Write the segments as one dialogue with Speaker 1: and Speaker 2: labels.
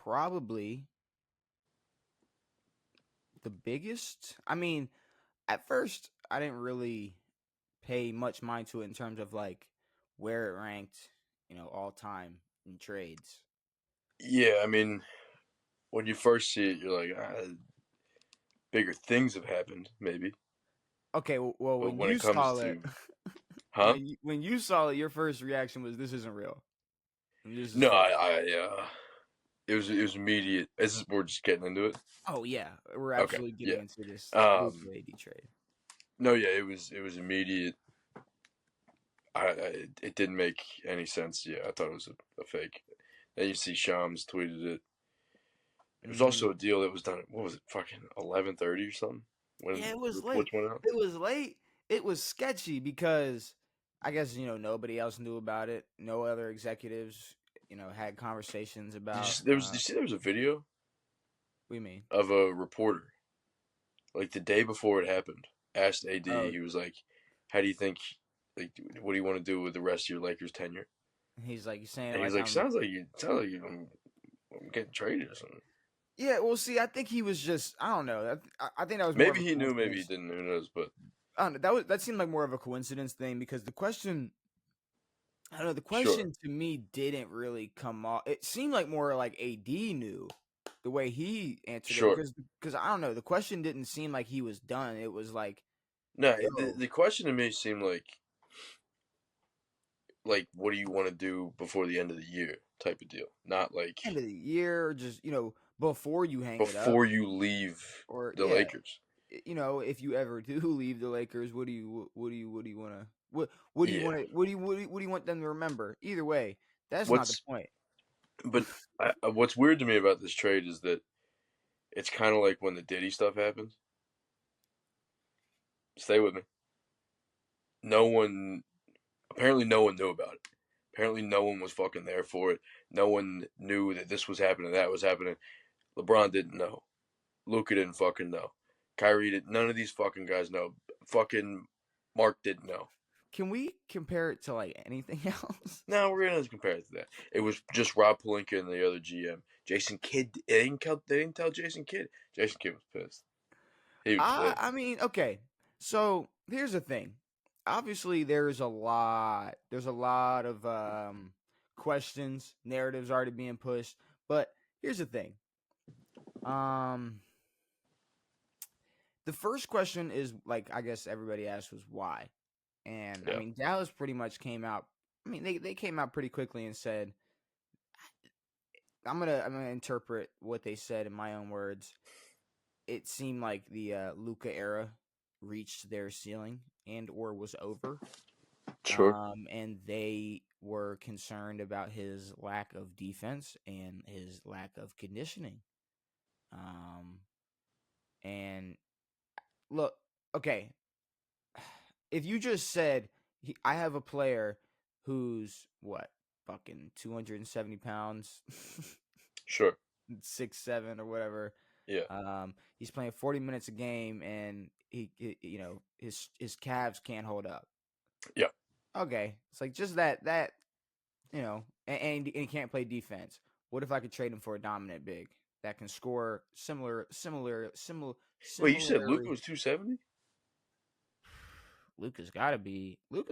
Speaker 1: probably the biggest. I mean, at first, I didn't really pay much mind to it in terms of like where it ranked, all time in trades.
Speaker 2: Yeah, I mean, when you first see it, you're like, bigger things have happened, maybe.
Speaker 1: Okay, well,
Speaker 2: But
Speaker 1: when
Speaker 2: when
Speaker 1: you
Speaker 2: it comes
Speaker 1: saw it,
Speaker 2: to, huh?
Speaker 1: when you saw it, your first reaction was, "This isn't real. This is
Speaker 2: No,
Speaker 1: fake."
Speaker 2: it was immediate. We're just getting into it.
Speaker 1: Oh yeah, we're
Speaker 2: Okay,
Speaker 1: absolutely getting
Speaker 2: yeah.
Speaker 1: into this Luka
Speaker 2: Um,
Speaker 1: AD trade.
Speaker 2: no, yeah, it was immediate. It didn't make any sense. Yeah, I thought it was a fake. Then you see Shams tweeted it. It was
Speaker 1: Hmm.
Speaker 2: also a deal that was done at, what was it, fucking 11:30 or something
Speaker 1: Yeah,
Speaker 2: when
Speaker 1: it was late.
Speaker 2: reports went out.
Speaker 1: It was late. It was sketchy because I guess nobody else knew about it. No other executives, had conversations about.
Speaker 2: Did you see there was a video
Speaker 1: What do you mean?
Speaker 2: of a reporter like the day before it happened asked AD.
Speaker 1: Oh,
Speaker 2: He was like, "How do you think? Like, what do you want to do with the rest of your Lakers tenure?"
Speaker 1: he's like, you saying it
Speaker 2: And he's
Speaker 1: like
Speaker 2: like,
Speaker 1: I'm.
Speaker 2: "Sounds like I'm getting traded or something."
Speaker 1: Yeah, well, see, I think he was just. I don't know. I think that was more of
Speaker 2: Maybe
Speaker 1: a
Speaker 2: he knew, maybe he
Speaker 1: coincidence.
Speaker 2: didn't. Who knows? But
Speaker 1: I don't know. That seemed like more of a coincidence thing because the question. I don't know. The
Speaker 2: sure,
Speaker 1: question to me didn't really come off. It seemed like more like AD knew the way he answered it
Speaker 2: sure.
Speaker 1: because I don't know. The question didn't seem like he was done. It was like,
Speaker 2: No, the
Speaker 1: yo,
Speaker 2: the question to me seemed like what do you want to do before the end of the year type of deal, not like
Speaker 1: end of the year, just before you hang it up,
Speaker 2: before you leave
Speaker 1: or
Speaker 2: the
Speaker 1: yeah,
Speaker 2: Lakers.
Speaker 1: if you ever do leave the Lakers, what do you want to what do you
Speaker 2: Yeah.
Speaker 1: want to what do you want them to remember? Either way, that's not the
Speaker 2: What's
Speaker 1: point.
Speaker 2: but what's weird to me about this trade is that it's kind of like when the Diddy stuff happens. Stay with me. No one apparently no one knew about it. Apparently no one was fucking there for it. No one knew that this was happening, that was happening. LeBron didn't know. Luka didn't fucking know. Kyrie didn't. None of these fucking guys know. Fucking Mark didn't know.
Speaker 1: Can we compare it to like anything else?
Speaker 2: Now we're gonna compare it to that. It was just Rob Pelinka and the other GM. Jason Kidd. They didn't tell Jason Kidd. Jason Kidd was pissed. He was
Speaker 1: I
Speaker 2: pissed.
Speaker 1: mean, okay. So here's the thing. Obviously, there's a lot of questions, narratives already being pushed. But here's the thing. Um, the first question is like I guess everybody asked was why, and I
Speaker 2: Yeah.
Speaker 1: mean Dallas pretty much came out. I mean they came out pretty quickly and said I'm gonna interpret what they said in my own words. It seemed like the Luca era reached their ceiling and or was over.
Speaker 2: Sure.
Speaker 1: And they were concerned about his lack of defense and his lack of conditioning. Um, and look, okay, if you just said I have a player who's what fucking 270 pounds,
Speaker 2: Sure.
Speaker 1: 6'7" or whatever.
Speaker 2: Yeah.
Speaker 1: He's playing 40 minutes a game, and his calves can't hold up.
Speaker 2: Yeah.
Speaker 1: Okay, it's like just that and he can't play defense. What if I could trade him for a dominant big that can score
Speaker 2: Wait, you said
Speaker 1: similarly?
Speaker 2: Luka was 270?
Speaker 1: Luca's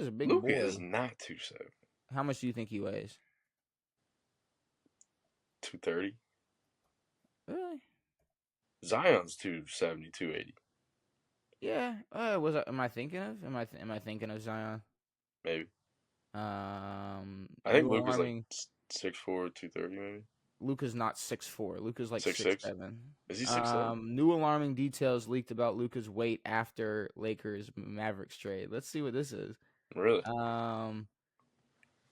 Speaker 1: a big
Speaker 2: Luka is
Speaker 1: boy.
Speaker 2: not 270.
Speaker 1: How much do you think he weighs?
Speaker 2: 230.
Speaker 1: Really?
Speaker 2: Zion's 270, 280.
Speaker 1: Yeah. Am I thinking of? Am I thinking of Zion?
Speaker 2: Maybe. I think
Speaker 1: New
Speaker 2: Luka's like
Speaker 1: alarming.
Speaker 2: 6'4", 230 maybe.
Speaker 1: Luca's not 6'4". Luca's like
Speaker 2: 6'6".
Speaker 1: 6'7".
Speaker 2: Is he 6'7"?
Speaker 1: New alarming details leaked about Luca's weight after Lakers Mavericks trade. Let's see what this is.
Speaker 2: Really?
Speaker 1: Um,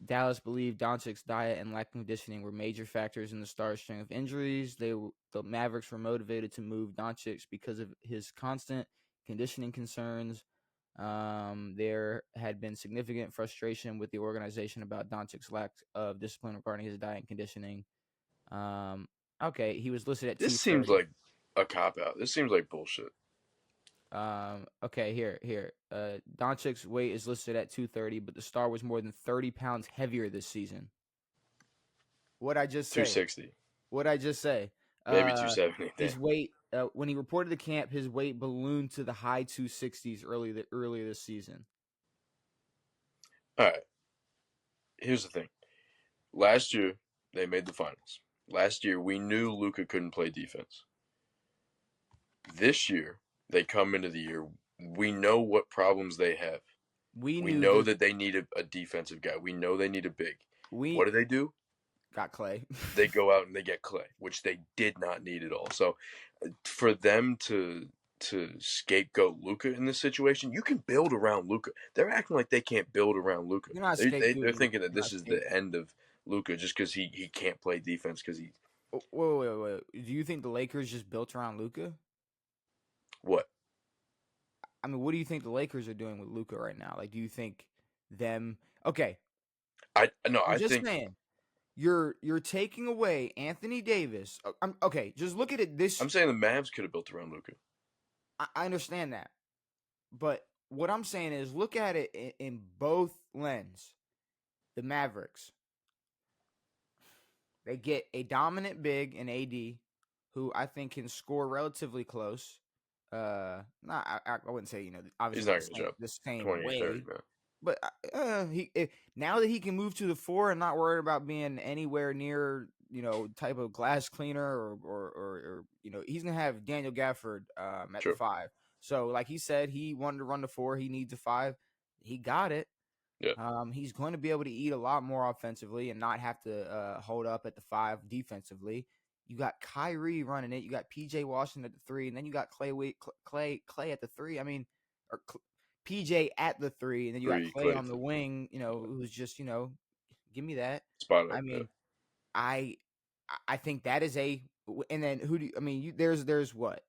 Speaker 1: Dallas believed Doncic's diet and lack of conditioning were major factors in the star's string of injuries. The Mavericks were motivated to move Doncic because of his constant conditioning concerns. There had been significant frustration with the organization about Doncic's lack of discipline regarding his diet and conditioning. Okay, he was listed at
Speaker 2: This seems
Speaker 1: 230.
Speaker 2: like a cop out. This seems like bullshit.
Speaker 1: Okay, here. Doncic's weight is listed at 230, but the star was more than 30 pounds heavier this season. What'd I just say?
Speaker 2: 260.
Speaker 1: What'd I just say?
Speaker 2: Maybe 270. Damn.
Speaker 1: His weight when he reported to camp, his weight ballooned to the high 260s earlier this season.
Speaker 2: All right. Here's the thing. Last year they made the finals. Last year we knew Luka couldn't play defense. This year they come into the year. We know what problems they have.
Speaker 1: We
Speaker 2: We
Speaker 1: knew
Speaker 2: know that they need a defensive guy. We know they need a big.
Speaker 1: we
Speaker 2: What do?
Speaker 1: got Clay.
Speaker 2: They go out and they get Clay, which they did not need at all. So for them to scapegoat Luka in this situation, you can build around Luka. They're acting like they can't build around Luka.
Speaker 1: You're not
Speaker 2: They're
Speaker 1: scapegoating.
Speaker 2: thinking that
Speaker 1: You're
Speaker 2: this
Speaker 1: not
Speaker 2: is
Speaker 1: scape.
Speaker 2: the end of Luka just because he can't play defense because he
Speaker 1: Wait. Do you think the Lakers just built around Luka?
Speaker 2: what
Speaker 1: I mean, what do you think the Lakers are doing with Luka right now? Like, do you think them? Okay,
Speaker 2: I no
Speaker 1: I'm
Speaker 2: I
Speaker 1: just
Speaker 2: think
Speaker 1: saying. You're taking away Anthony Davis. Okay. Just look at it.
Speaker 2: I'm saying the Mavs could have built around Luka.
Speaker 1: I understand that, but what I'm saying is look at it in both lens. The Mavericks, they get a dominant big in AD, who I think can score relatively close. I wouldn't say
Speaker 2: He's
Speaker 1: obviously
Speaker 2: not going to drop
Speaker 1: the same
Speaker 2: 20 or 30
Speaker 1: way,
Speaker 2: man.
Speaker 1: but now that he can move to the four and not worried about being anywhere near type of glass cleaner or he's gonna have Daniel Gafford at the
Speaker 2: Sure.
Speaker 1: five. So like he said, he wanted to run the four. He needs a five. He got it.
Speaker 2: Yeah.
Speaker 1: He's going to be able to eat a lot more offensively and not have to hold up at the five defensively. You got Kyrie running it. You got PJ Washington at the three, and then you got Clay at the three. I mean, or PJ at the three, and then you got
Speaker 2: 3
Speaker 1: Clay
Speaker 2: Clay
Speaker 1: on the wing. Who's just give me that.
Speaker 2: spot
Speaker 1: I
Speaker 2: up. Yeah.
Speaker 1: mean, I I think that is a. And then who do you, I mean? There's what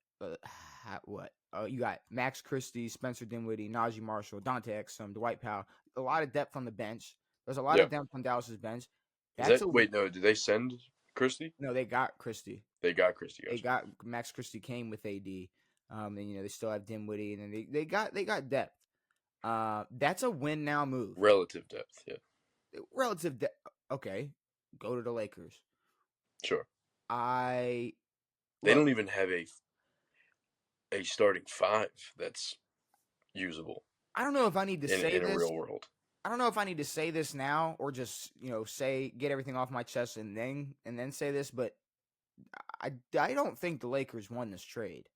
Speaker 1: what you got Max Christie, Spencer Dinwiddie, Najee Marshall, Dante Exum, Dwight Powell. A lot of depth on the bench. There's a lot
Speaker 2: Yeah.
Speaker 1: of depth on Dallas's bench.
Speaker 2: Is
Speaker 1: That's
Speaker 2: that
Speaker 1: a
Speaker 2: wait? No, did they send Christie?
Speaker 1: no. They got Christie.
Speaker 2: They got Christie.
Speaker 1: They
Speaker 2: Gotcha.
Speaker 1: got Max Christie came with AD. And they still have Dinwiddie, and then they got depth. That's a win now move.
Speaker 2: Relative depth. Yeah.
Speaker 1: Relative depth. Okay, go to the Lakers.
Speaker 2: Sure.
Speaker 1: I
Speaker 2: They
Speaker 1: look.
Speaker 2: don't even have a starting five that's usable
Speaker 1: I don't know if I need to say
Speaker 2: in a
Speaker 1: this.
Speaker 2: real world.
Speaker 1: I don't know if I need to say this now or just say get everything off my chest and then say this, but I don't think the Lakers won this trade.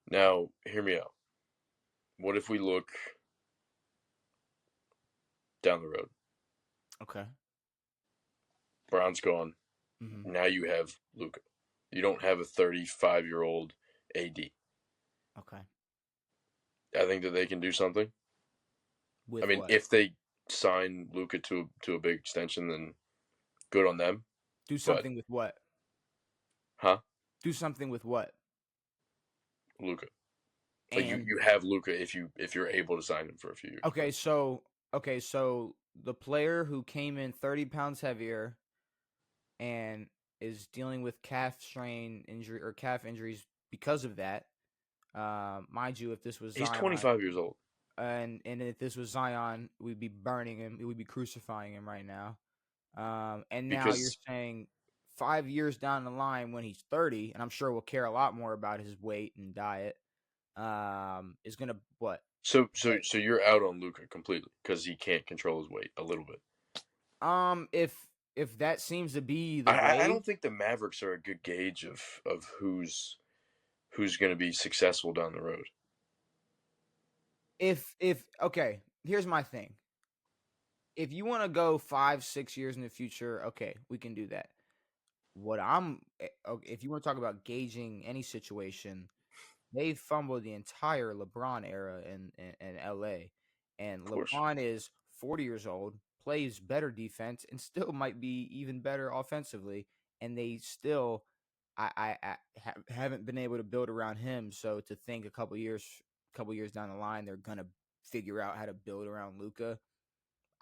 Speaker 2: Now, hear me out. What if we look down the road?
Speaker 1: Okay.
Speaker 2: Brown's gone.
Speaker 1: Mm-hmm.
Speaker 2: Now you have Luka. You don't have a 35-year-old AD.
Speaker 1: Okay.
Speaker 2: I think that they can do something.
Speaker 1: With
Speaker 2: I mean,
Speaker 1: what?
Speaker 2: if they sign Luka to a big extension, then good on them.
Speaker 1: Do something with what?
Speaker 2: Huh?
Speaker 1: Do something with what?
Speaker 2: Luka. Like
Speaker 1: And
Speaker 2: you have Luka if you're able to sign him for a few years.
Speaker 1: okay, so the player who came in 30 pounds heavier and is dealing with calf strain injury or calf injuries because of that. Mind you, if this was
Speaker 2: He's
Speaker 1: Zion,
Speaker 2: 25 years old.
Speaker 1: and if this was Zion, we'd be burning him. We'd be crucifying him right now. And now you're
Speaker 2: Because
Speaker 1: saying 5 years down the line when he's 30, and I'm sure we'll care a lot more about his weight and diet. Is gonna what?
Speaker 2: so you're out on Luka completely because he can't control his weight a little bit.
Speaker 1: If that seems to be the
Speaker 2: I
Speaker 1: way,
Speaker 2: don't think the Mavericks are a good gauge of who's going to be successful down the road.
Speaker 1: if okay, here's my thing. If you want to go 5-6 years in the future, okay, we can do that. If you want to talk about gauging any situation, they fumbled the entire LeBron era in LA. And
Speaker 2: Of course.
Speaker 1: LeBron is 40 years old, plays better defense, and still might be even better offensively. And they still, haven't been able to build around him. So to think a couple years down the line, they're gonna figure out how to build around Luka.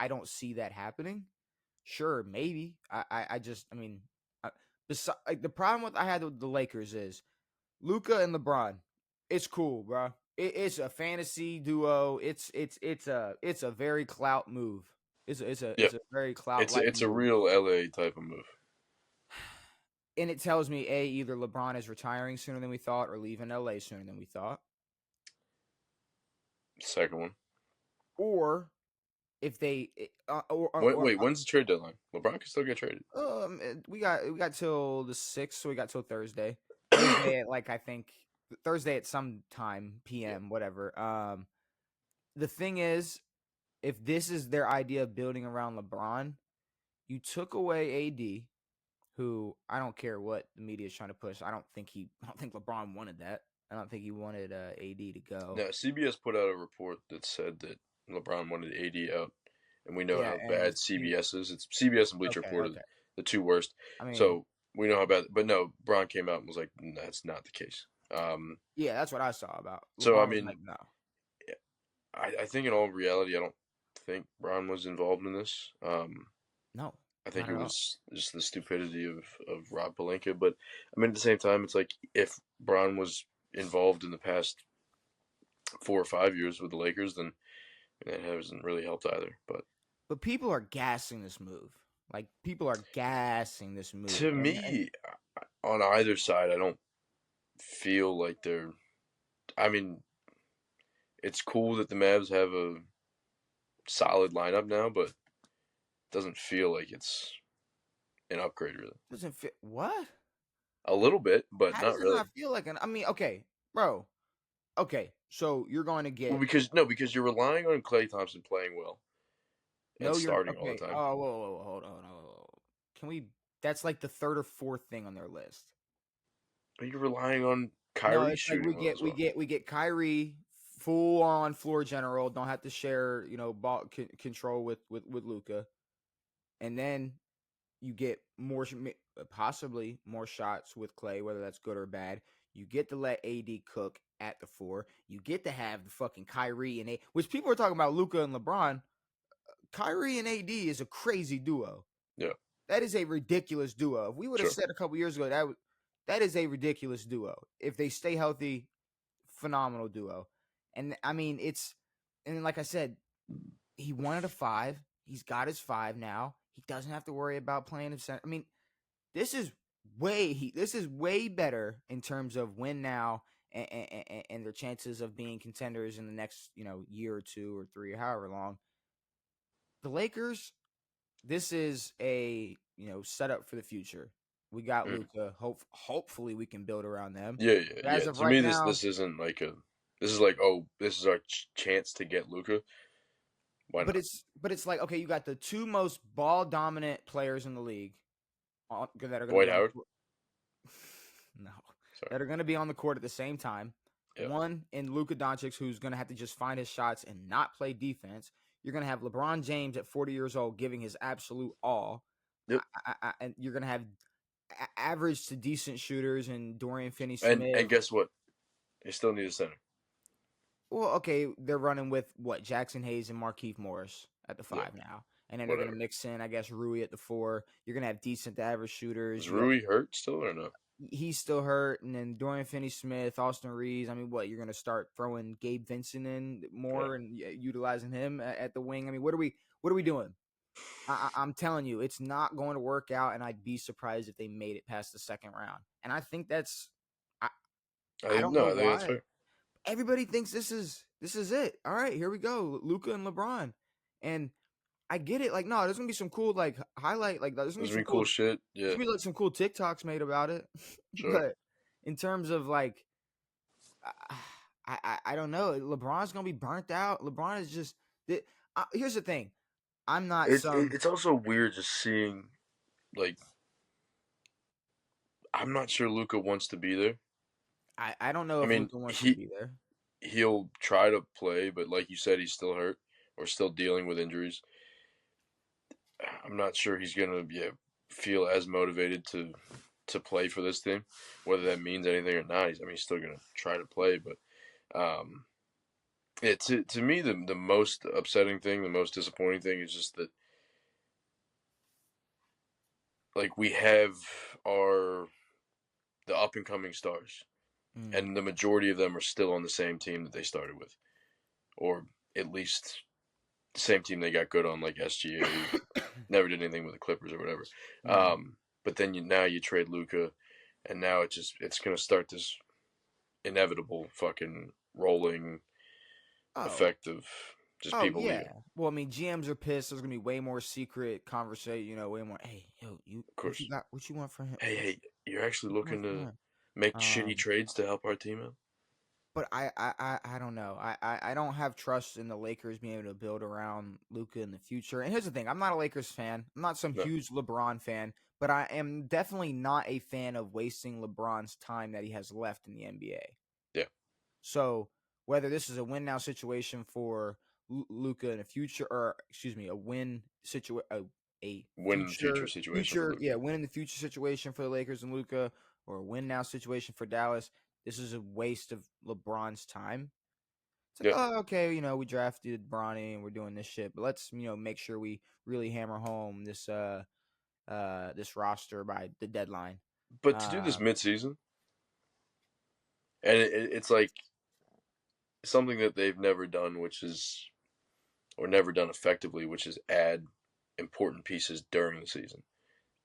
Speaker 1: I don't see that happening. Sure, maybe. I mean, like the problem I had with the Lakers is Luka and LeBron. It's cool, bro. It's a fantasy duo. It's a very clout move. It's a
Speaker 2: Yep.
Speaker 1: very clout like
Speaker 2: It's a
Speaker 1: move.
Speaker 2: real LA type of move.
Speaker 1: and it tells me either LeBron is retiring sooner than we thought or leaving LA sooner than we thought,
Speaker 2: Second one.
Speaker 1: or if they
Speaker 2: Wait, when's the trade deadline? LeBron can still get traded.
Speaker 1: we got till the 6th, so we got till Thursday. Thursday at like I think Thursday at some time
Speaker 2: Yeah.
Speaker 1: PM, whatever. The thing is, if this is their idea of building around LeBron, you took away AD, who I don't care what the media is trying to push. I don't think LeBron wanted that. I don't think he wanted AD to go.
Speaker 2: Now, CBS put out a report that said that LeBron wanted AD out, and we know
Speaker 1: Yeah,
Speaker 2: how
Speaker 1: and
Speaker 2: bad CBS is. It's CBS and Bleacher
Speaker 1: okay,
Speaker 2: Report are
Speaker 1: okay.
Speaker 2: the two worst.
Speaker 1: I mean,
Speaker 2: So we know how bad. But no, Bron came out and was like, "That's not the case."
Speaker 1: yeah, that's what I saw about
Speaker 2: So I
Speaker 1: LeBron was
Speaker 2: mean,
Speaker 1: like, no,
Speaker 2: I think in all reality, I don't think Bron was involved in this.
Speaker 1: no,
Speaker 2: I think
Speaker 1: not
Speaker 2: it
Speaker 1: at all.
Speaker 2: was just the stupidity of Rob Pelinka. But I mean, at the same time, it's like if Bron was involved in the past 4 or 5 years with the Lakers, then that hasn't really helped either.
Speaker 1: But people are gassing this move. Like people are gassing this move,
Speaker 2: To
Speaker 1: and
Speaker 2: me, on either side, I don't feel like they're. I mean, it's cool that the Mavs have a solid lineup now, but it doesn't feel like it's an upgrade really.
Speaker 1: doesn't fit. What?
Speaker 2: A little bit, but
Speaker 1: How
Speaker 2: not
Speaker 1: does it
Speaker 2: really.
Speaker 1: not feel like an? I mean, okay, bro. Okay, so you're going to
Speaker 2: Well,
Speaker 1: get
Speaker 2: because you're relying on Clay Thompson playing well and
Speaker 1: no. You're
Speaker 2: starting all the
Speaker 1: okay.
Speaker 2: time.
Speaker 1: Oh, whoa, hold on. Can we? That's like the third or fourth thing on their list.
Speaker 2: But you're relying on
Speaker 1: No,
Speaker 2: Kyrie
Speaker 1: it's like we
Speaker 2: shooting well
Speaker 1: get
Speaker 2: as
Speaker 1: we
Speaker 2: well.
Speaker 1: get we get Kyrie full on floor general. Don't have to share ball control with Luka, and then you get possibly more shots with Clay, whether that's good or bad. You get to let AD cook at the four. You get to have the fucking Kyrie and which people are talking about Luka and LeBron. Kyrie and AD is a crazy duo.
Speaker 2: Yeah,
Speaker 1: That is a ridiculous duo. If we would have
Speaker 2: sure.
Speaker 1: said a couple years ago that is a ridiculous duo. If they stay healthy, phenomenal duo. And I mean, and like I said, he wanted a five. He's got his five now. He doesn't have to worry about playing in center. I mean, this is way better in terms of win now and their chances of being contenders in the next year or two or three or however long. The Lakers, this is a setup for the future. We got
Speaker 2: Mm.
Speaker 1: Luka. Hopefully we can build around them.
Speaker 2: Yeah, yeah,
Speaker 1: But as
Speaker 2: yeah.
Speaker 1: of
Speaker 2: To
Speaker 1: right
Speaker 2: me, this
Speaker 1: now,
Speaker 2: this isn't like a. This is like, oh, this is our chance to get Luka. Why
Speaker 1: but
Speaker 2: not?
Speaker 1: it's like, okay, you got the two most ball dominant players in the league that are going to
Speaker 2: Dwight
Speaker 1: be on the
Speaker 2: Howard.
Speaker 1: court. No,
Speaker 2: Sorry.
Speaker 1: that are going to be on the court at the same time.
Speaker 2: Yeah.
Speaker 1: One in Luka Doncic, who's going to have to just find his shots and not play defense. You're going to have LeBron James at 40 years old giving his absolute all.
Speaker 2: Yep.
Speaker 1: And you're going to have average to decent shooters and Dorian
Speaker 2: And
Speaker 1: Finney-Smith.
Speaker 2: guess what? They still need a center.
Speaker 1: Well, okay, they're running with what, Jackson Hayes and Markieff Morris at the
Speaker 2: Yeah.
Speaker 1: five now. And then they're going to
Speaker 2: Whatever.
Speaker 1: mix in, I guess, Rui at the four. You're going to have decent to average shooters.
Speaker 2: Is Rui hurt still or no?
Speaker 1: He's still hurt. And then Dorian Finney-Smith, Austin Reeves. I mean, what, you're going to start throwing Gabe Vincent in
Speaker 2: Yeah.
Speaker 1: more and utilizing him at the wing? I mean, what are we doing? I'm telling you, it's not going to work out, and I'd be surprised if they made it past the second round. And I think that's I don't know
Speaker 2: I think that's
Speaker 1: why.
Speaker 2: fair.
Speaker 1: Everybody thinks this is it. All right, here we go. Luka and LeBron. And I get it. Like, no, there's gonna be some cool highlight. Like, there's gonna be
Speaker 2: There's
Speaker 1: some
Speaker 2: been cool
Speaker 1: cool.
Speaker 2: shit.
Speaker 1: There's
Speaker 2: Yeah,
Speaker 1: gonna be some cool TikToks made about it.
Speaker 2: sure.
Speaker 1: But in terms of I don't know. LeBron's gonna be burnt out. LeBron is just. Here's the thing. I'm not some.
Speaker 2: It's also weird just seeing like I'm not sure Luka wants to be there.
Speaker 1: I don't know
Speaker 2: I
Speaker 1: if
Speaker 2: mean
Speaker 1: Luka wants to be there.
Speaker 2: he'll try to play, but like you said, he's still hurt or still dealing with injuries. I'm not sure he's gonna feel as motivated to play for this team, whether that means anything or not. He's still gonna try to play, but um, to me the most upsetting thing, the most disappointing thing is just that like we have our the up and coming stars,
Speaker 1: Mm.
Speaker 2: and the majority of them are still on the same team that they started with, or at least the same team they got good on, like SGA. Never did anything with the Clippers or whatever.
Speaker 1: Mm.
Speaker 2: but then now you trade Luka, and now it's gonna start this inevitable fucking rolling
Speaker 1: Oh,
Speaker 2: effect of just
Speaker 1: oh
Speaker 2: people
Speaker 1: yeah.
Speaker 2: leaving.
Speaker 1: Well, I mean, GMs are pissed. There's gonna be way more secret conversation. Way more. Hey, yo, you
Speaker 2: Of
Speaker 1: what you
Speaker 2: course.
Speaker 1: got? What you want for him?
Speaker 2: Hey, hey, you're actually
Speaker 1: What you want
Speaker 2: looking
Speaker 1: for
Speaker 2: to
Speaker 1: him?
Speaker 2: make shitty
Speaker 1: Um,
Speaker 2: trades to help our team out?
Speaker 1: but I don't know. I don't have trust in the Lakers being able to build around Luka in the future. And here's the thing: I'm not a Lakers fan. I'm not some
Speaker 2: No.
Speaker 1: huge LeBron fan, but I am definitely not a fan of wasting LeBron's time that he has left in the NBA.
Speaker 2: Yeah.
Speaker 1: So whether this is a win now situation for Luka in the future, or excuse me, a win situation, a
Speaker 2: Win in the future situation for Luka.
Speaker 1: win in the future situation for the Lakers and Luka, or a win now situation for Dallas. This is a waste of LeBron's time. It's like,
Speaker 2: Yeah.
Speaker 1: oh, okay, we drafted Bronny and we're doing this shit, but let's make sure we really hammer home this roster by the deadline.
Speaker 2: But to do this
Speaker 1: Uh,
Speaker 2: mid-season, and it's like something that they've never done, which is or never done effectively, which is add important pieces during the season.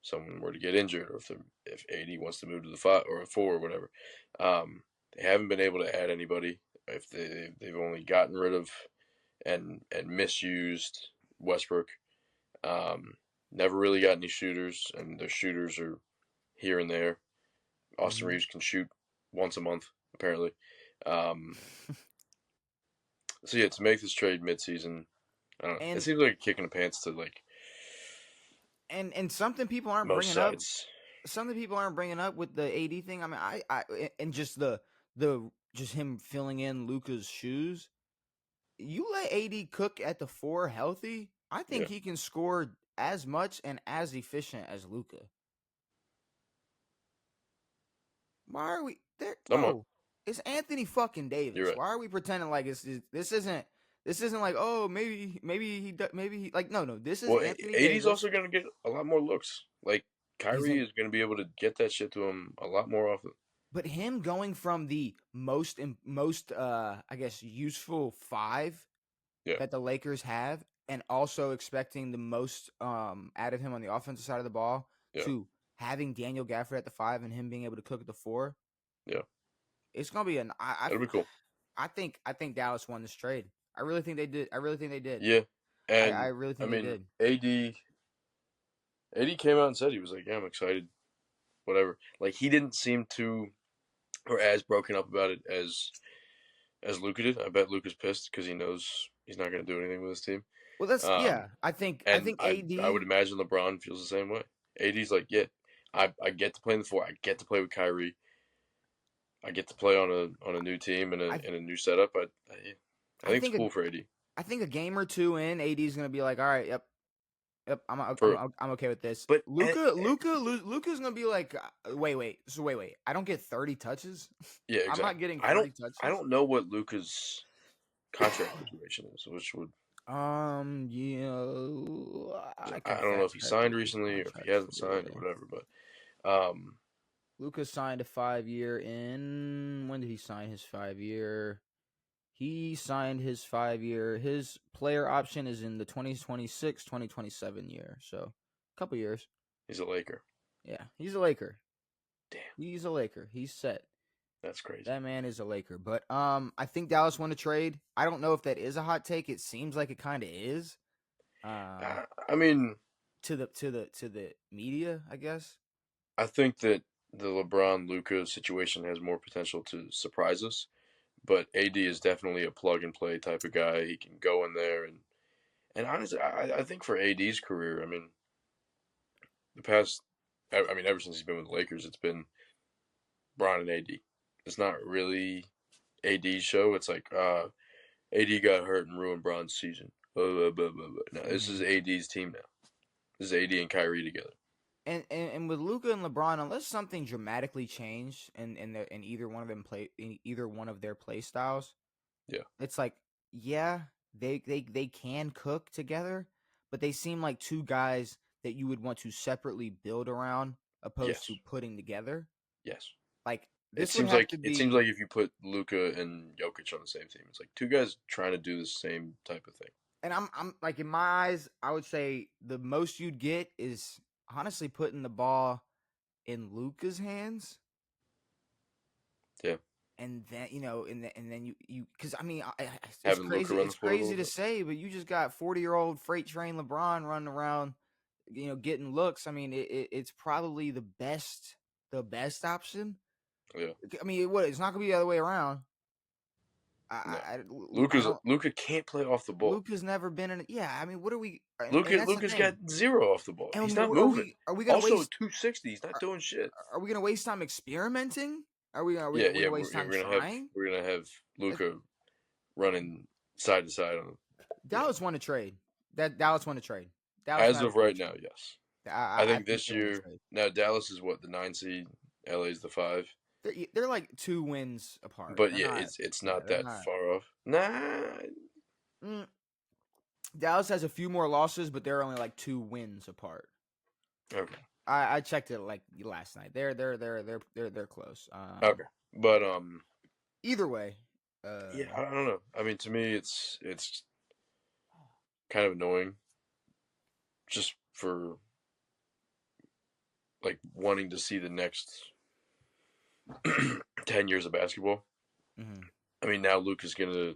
Speaker 2: Someone were to get injured, or if AD wants to move to the 5 or a 4 or whatever, they haven't been able to add anybody. If they've only gotten rid of and misused Westbrook, um, never really got any shooters, and their shooters are here and there. Austin
Speaker 1: mhm.
Speaker 2: Reeves can shoot once a month apparently. Um, so yeah, to make this trade mid-season, I don't know. It
Speaker 1: and
Speaker 2: seems like a kick in the pants to like
Speaker 1: and something people aren't
Speaker 2: most
Speaker 1: bringing up
Speaker 2: sides.
Speaker 1: something people aren't bringing up with the AD thing. I mean, and just the just him filling in Luca's shoes. You let AD cook at the 4 healthy, I think
Speaker 2: Yeah,
Speaker 1: he can score as much and as efficient as Luca. Why are we there,
Speaker 2: I'm on.
Speaker 1: bro? It's Anthony fucking
Speaker 2: You're
Speaker 1: Davis.
Speaker 2: right.
Speaker 1: Why are we pretending like this isn't like, oh, maybe he like, no, this is
Speaker 2: Well,
Speaker 1: Anthony
Speaker 2: AD's
Speaker 1: Davis.
Speaker 2: also going to get a lot more looks. Like
Speaker 1: He's
Speaker 2: Kyrie
Speaker 1: in
Speaker 2: is going to be able to get that shit to him a lot more often.
Speaker 1: But him going from the most I guess useful 5
Speaker 2: Yeah,
Speaker 1: that the Lakers have, and also expecting the most out of him on the offensive side of the ball,
Speaker 2: yeah,
Speaker 1: to having Daniel Gafford at the 5 and him being able to cook at the 4,
Speaker 2: yeah.
Speaker 1: it's gonna be
Speaker 2: It'll be cool.
Speaker 1: I think Dallas won this trade. I really think they did. I really think they did.
Speaker 2: Yeah,
Speaker 1: I
Speaker 2: and
Speaker 1: really
Speaker 2: I
Speaker 1: think they
Speaker 2: mean
Speaker 1: did.
Speaker 2: AD came out and said he was like, yeah, I'm excited. Whatever. Like he didn't seem to or as broken up about it as Luka did. I bet Luka's pissed because he knows he's not going to do anything with his team.
Speaker 1: Well, that's
Speaker 2: Um,
Speaker 1: yeah. I think
Speaker 2: I would
Speaker 1: AD.
Speaker 2: imagine LeBron feels the same way. AD's like, yeah, I get to play in the 4. I get to play with Kyrie. I get to play on a new team and
Speaker 1: I
Speaker 2: a new setup. I
Speaker 1: I
Speaker 2: think it's
Speaker 1: think a
Speaker 2: cool for AD.
Speaker 1: I think a game or two in, AD is gonna be like, all right, yep, yep,
Speaker 2: For
Speaker 1: I'm okay with this.
Speaker 2: but
Speaker 1: Luca's gonna be like, wait. I don't get 30 touches.
Speaker 2: yeah,
Speaker 1: I'm not
Speaker 2: exactly.
Speaker 1: getting
Speaker 2: I don't
Speaker 1: 30
Speaker 2: I
Speaker 1: touches.
Speaker 2: don't know what Luka's contract situation is, which would
Speaker 1: I
Speaker 2: I
Speaker 1: can
Speaker 2: don't know
Speaker 1: fact
Speaker 2: if he
Speaker 1: check
Speaker 2: signed
Speaker 1: Luca's
Speaker 2: recently or if he
Speaker 1: contract
Speaker 2: hasn't
Speaker 1: for
Speaker 2: signed or
Speaker 1: you.
Speaker 2: whatever. But
Speaker 1: Luca signed a 5 year in. When did he sign his 5 year? He signed his 5 year. His player option is in the 2026-2027 year. So, a couple years.
Speaker 2: he's a Laker.
Speaker 1: Yeah, he's a Laker.
Speaker 2: Damn,
Speaker 1: He's a Laker. He's set.
Speaker 2: that's crazy.
Speaker 1: That man is a Laker. But I think Dallas won a trade. I don't know if that is a hot take. It seems like it kind of is. Um,
Speaker 2: I mean,
Speaker 1: to the media, I guess.
Speaker 2: I think that the LeBron Luka situation has more potential to surprise us. But AD is definitely a plug and play type of guy. He can go in there and honestly, I think for AD's career, I mean, the past, I mean, ever since he's been with the Lakers, it's been Bron and AD. It's not really AD's show. It's like AD got hurt and ruined Bron's season. Blah, blah, blah, blah, blah. No, this is
Speaker 1: Mhm.
Speaker 2: AD's team now. This is AD and Kyrie together.
Speaker 1: And with Luca and LeBron, unless something dramatically changed in either one of their play styles,
Speaker 2: Yeah.
Speaker 1: it's like, yeah, they can cook together, but they seem like two guys that you would want to separately build around opposed
Speaker 2: Yes.
Speaker 1: to putting together.
Speaker 2: Yes.
Speaker 1: Like,
Speaker 2: It
Speaker 1: this would
Speaker 2: seems
Speaker 1: have
Speaker 2: like
Speaker 1: to
Speaker 2: it seems
Speaker 1: be.
Speaker 2: like if you put Luka and Jokic on the same team, it's like two guys trying to do the same type of thing.
Speaker 1: And I'm like, in my eyes, I would say the most you'd get is honestly putting the ball in Luka's hands.
Speaker 2: Yeah.
Speaker 1: And then and then you because I mean it's
Speaker 2: Having Luka
Speaker 1: crazy.
Speaker 2: run the
Speaker 1: It's
Speaker 2: floor a
Speaker 1: crazy
Speaker 2: little
Speaker 1: to
Speaker 2: bit.
Speaker 1: say, but you just got 40-year-old freight train LeBron running around, getting looks. I mean, it's probably the best option.
Speaker 2: Yeah.
Speaker 1: I mean, it's not gonna be the other way around.
Speaker 2: No.
Speaker 1: I don't.
Speaker 2: Luka can't play off the ball.
Speaker 1: Luka's never been in. Yeah, I mean, what are we? And that's the
Speaker 2: Luka's
Speaker 1: thing.
Speaker 2: got zero off the ball. He's
Speaker 1: And
Speaker 2: not
Speaker 1: are
Speaker 2: moving.
Speaker 1: we gonna
Speaker 2: Also,
Speaker 1: waste?
Speaker 2: 260. He's not
Speaker 1: Are,
Speaker 2: doing shit.
Speaker 1: are we gonna waste time experimenting?
Speaker 2: Yeah,
Speaker 1: Are we
Speaker 2: yeah.
Speaker 1: gonna waste time trying?
Speaker 2: We're gonna have
Speaker 1: Like,
Speaker 2: Luka running side to side on. Yeah.
Speaker 1: Dallas won a trade. That Dallas won a trade. Dallas
Speaker 2: As
Speaker 1: might have
Speaker 2: of
Speaker 1: won a
Speaker 2: right
Speaker 1: trade.
Speaker 2: now, yes. I
Speaker 1: I
Speaker 2: think
Speaker 1: think
Speaker 2: this
Speaker 1: they won a
Speaker 2: year.
Speaker 1: trade.
Speaker 2: Now Dallas is what, the 9 seed. LA's the 5.
Speaker 1: They're like 2 wins apart.
Speaker 2: But
Speaker 1: They're
Speaker 2: yeah,
Speaker 1: not.
Speaker 2: it's
Speaker 1: Yeah,
Speaker 2: not
Speaker 1: they're
Speaker 2: that
Speaker 1: not.
Speaker 2: far off. Nah.
Speaker 1: Mm, Dallas has a few more losses, but they're only like 2 wins apart.
Speaker 2: Okay.
Speaker 1: I checked it like last night. They're close.
Speaker 2: Okay. But
Speaker 1: Either way,
Speaker 2: yeah, I don't know. I mean, to me, it's kind of annoying, just for like wanting to see the next 10 years of basketball.
Speaker 1: mhm.
Speaker 2: I mean, now Luke is gonna.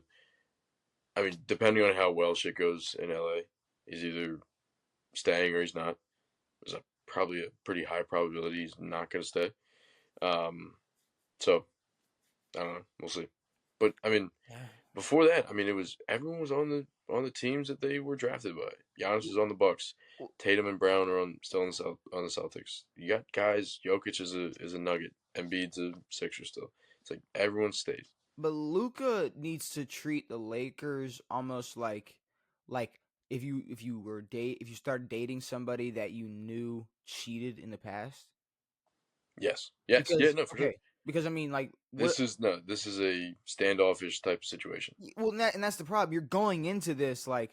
Speaker 2: I mean, depending on how well shit goes in LA, he's either staying or he's not. There's probably a pretty high probability he's not gonna stay. Um, so I don't know. We'll see. But I mean, before that, I mean, it was everyone was on the teams that they were drafted by. Giannis is on the Bucks. Tatum and Brown are still on the Celtics. You got guys. Jokic is a Nugget. Embiid's a Sixer still. It's like everyone stays.
Speaker 1: But Luka needs to treat the Lakers almost like if you started dating somebody that you knew cheated in the past.
Speaker 2: Yes. Yes. Yeah.
Speaker 1: Because
Speaker 2: No, for sure.
Speaker 1: okay, because I mean like what
Speaker 2: This is a standoffish type of situation.
Speaker 1: well and that's the problem. You're going into this like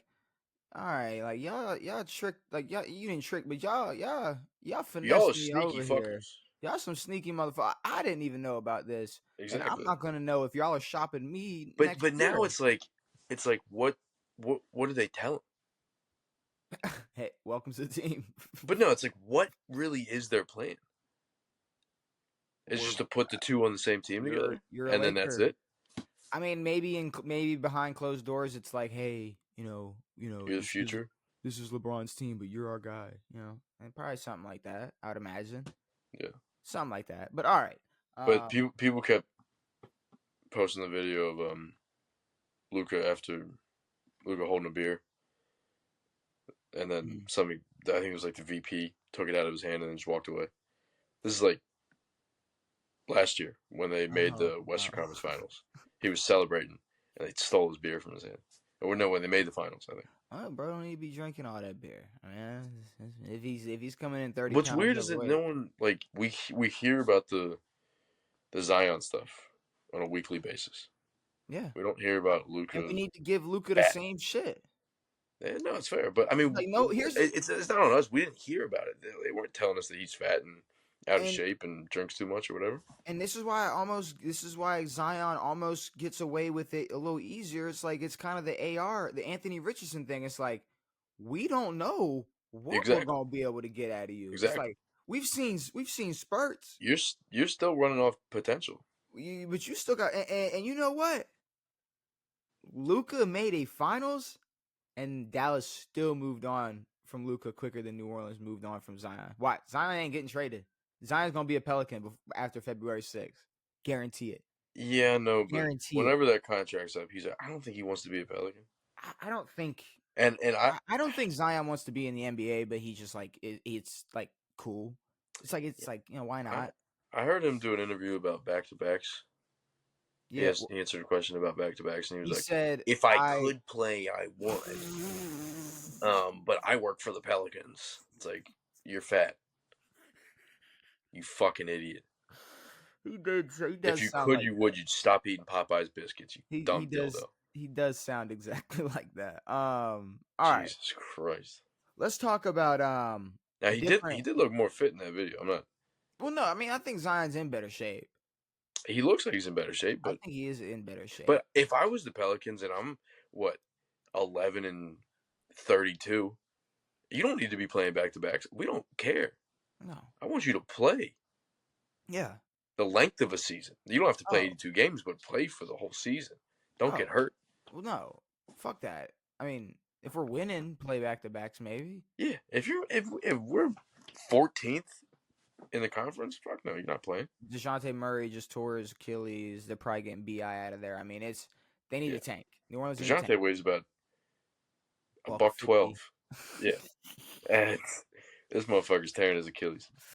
Speaker 1: all right, like y'all tricked like y'all you didn't trick, but y'all
Speaker 2: Y'all are
Speaker 1: finessed me
Speaker 2: sneaky
Speaker 1: over here.
Speaker 2: fuckers.
Speaker 1: Y'all some sneaky motherfucker. I didn't even know about this, and I'm
Speaker 2: Exactly.
Speaker 1: not gonna know if y'all are shopping me next
Speaker 2: But now
Speaker 1: year.
Speaker 2: it's like what do they tell him?
Speaker 1: Hey, welcome to the team.
Speaker 2: But no, it's like what really is their plan? It's
Speaker 1: We're
Speaker 2: just to put the two on the same team together,
Speaker 1: you're a
Speaker 2: and then that's
Speaker 1: Laker.
Speaker 2: it.
Speaker 1: I mean, maybe behind closed doors, it's like, hey,
Speaker 2: You're the
Speaker 1: this is
Speaker 2: future.
Speaker 1: LeBron's team, but you're our guy. And probably something like that. I would imagine
Speaker 2: Yeah.
Speaker 1: something like that. But all right,
Speaker 2: But people kept posting the video of Luka after Luka holding a beer, and then
Speaker 1: mm,
Speaker 2: somebody, I think it was like the VP, took it out of his hand and then just walked away. This is like last year when they made
Speaker 1: oh,
Speaker 2: the Western
Speaker 1: oh.
Speaker 2: Conference Finals. He was celebrating, and they stole his beer from his hand. Or no, when they made the finals, I think.
Speaker 1: Oh, bro, don't need to be drinking all that beer. I mean, if he's coming in 30
Speaker 2: What's
Speaker 1: pounds
Speaker 2: weird is that no
Speaker 1: overweight,
Speaker 2: one, like, we hear about the Zion stuff on a weekly basis.
Speaker 1: yeah,
Speaker 2: We don't hear about
Speaker 1: and we
Speaker 2: Luka
Speaker 1: need to give Luka the
Speaker 2: fat.
Speaker 1: same shit.
Speaker 2: No, it's fair, but I mean,
Speaker 1: Like, no,
Speaker 2: it's not on us. We didn't hear about it. They weren't telling us that he's fat and out of
Speaker 1: and
Speaker 2: shape and drinks too much or whatever.
Speaker 1: And this is why Zion almost gets away with it a little easier. It's like it's kind of the Anthony Richardson thing. It's like we don't know what we're
Speaker 2: Exactly,
Speaker 1: gonna be able to get out of you. It's
Speaker 2: exactly.
Speaker 1: like we've seen spurts,
Speaker 2: You're still running off potential.
Speaker 1: but you still got and you know what? Luca made a finals, and Dallas still moved on from Luca quicker than New Orleans moved on from Zion. Why? Zion ain't getting traded. Zion's gonna be a Pelican after February 6th. Guarantee it.
Speaker 2: Yeah, no, but
Speaker 1: Guarantee it.
Speaker 2: whenever that contract's up, he's like, I don't think he wants to be a Pelican.
Speaker 1: I don't think
Speaker 2: And
Speaker 1: I don't think Zion wants to be in the NBA, but he's just like it's like cool. It's like why
Speaker 2: I
Speaker 1: not?
Speaker 2: I heard him do an interview about back to backs.
Speaker 1: Yeah,
Speaker 2: He answered a question about back to backs, and he was
Speaker 1: he
Speaker 2: like,
Speaker 1: said
Speaker 2: "If I
Speaker 1: I.
Speaker 2: could play, I would. But I work for the Pelicans." It's like, you're fat, you fucking idiot.
Speaker 1: He
Speaker 2: If
Speaker 1: does
Speaker 2: you
Speaker 1: sound
Speaker 2: could,
Speaker 1: like
Speaker 2: you
Speaker 1: that.
Speaker 2: would. You'd stop eating Popeye's biscuits, you
Speaker 1: He
Speaker 2: dumb
Speaker 1: does
Speaker 2: dildo.
Speaker 1: he does sound exactly like that. All right,
Speaker 2: Jesus Christ.
Speaker 1: let's talk about
Speaker 2: Now
Speaker 1: a
Speaker 2: he
Speaker 1: different.
Speaker 2: did look more fit in that video. I'm not.
Speaker 1: Well, no, I mean I think Zion's in better shape.
Speaker 2: He looks like he's in better shape,
Speaker 1: I think he is in better shape.
Speaker 2: but if I was the Pelicans and I'm what 11 and 32, You don't need to be playing back to backs. We don't care.
Speaker 1: No.
Speaker 2: I want you to play
Speaker 1: Yeah.
Speaker 2: the length of a season. You don't have to play
Speaker 1: Oh.
Speaker 2: 82 games, but play for the whole season. Don't get
Speaker 1: Oh.
Speaker 2: hurt.
Speaker 1: Well, no. Fuck that. I mean, if we're winning, play back to backs maybe.
Speaker 2: Yeah, if we're 14th in the conference, fuck no, you're not playing.
Speaker 1: DeJounte Murray just tore his Achilles. They're probably getting BI out of there. I mean, they need
Speaker 2: Yeah,
Speaker 1: a tank. New Orleans need a tank.
Speaker 2: Dejounte weighs about a
Speaker 1: Buck
Speaker 2: buck 12.
Speaker 1: 50.
Speaker 2: Yeah, and this motherfucker's tearing his Achilles.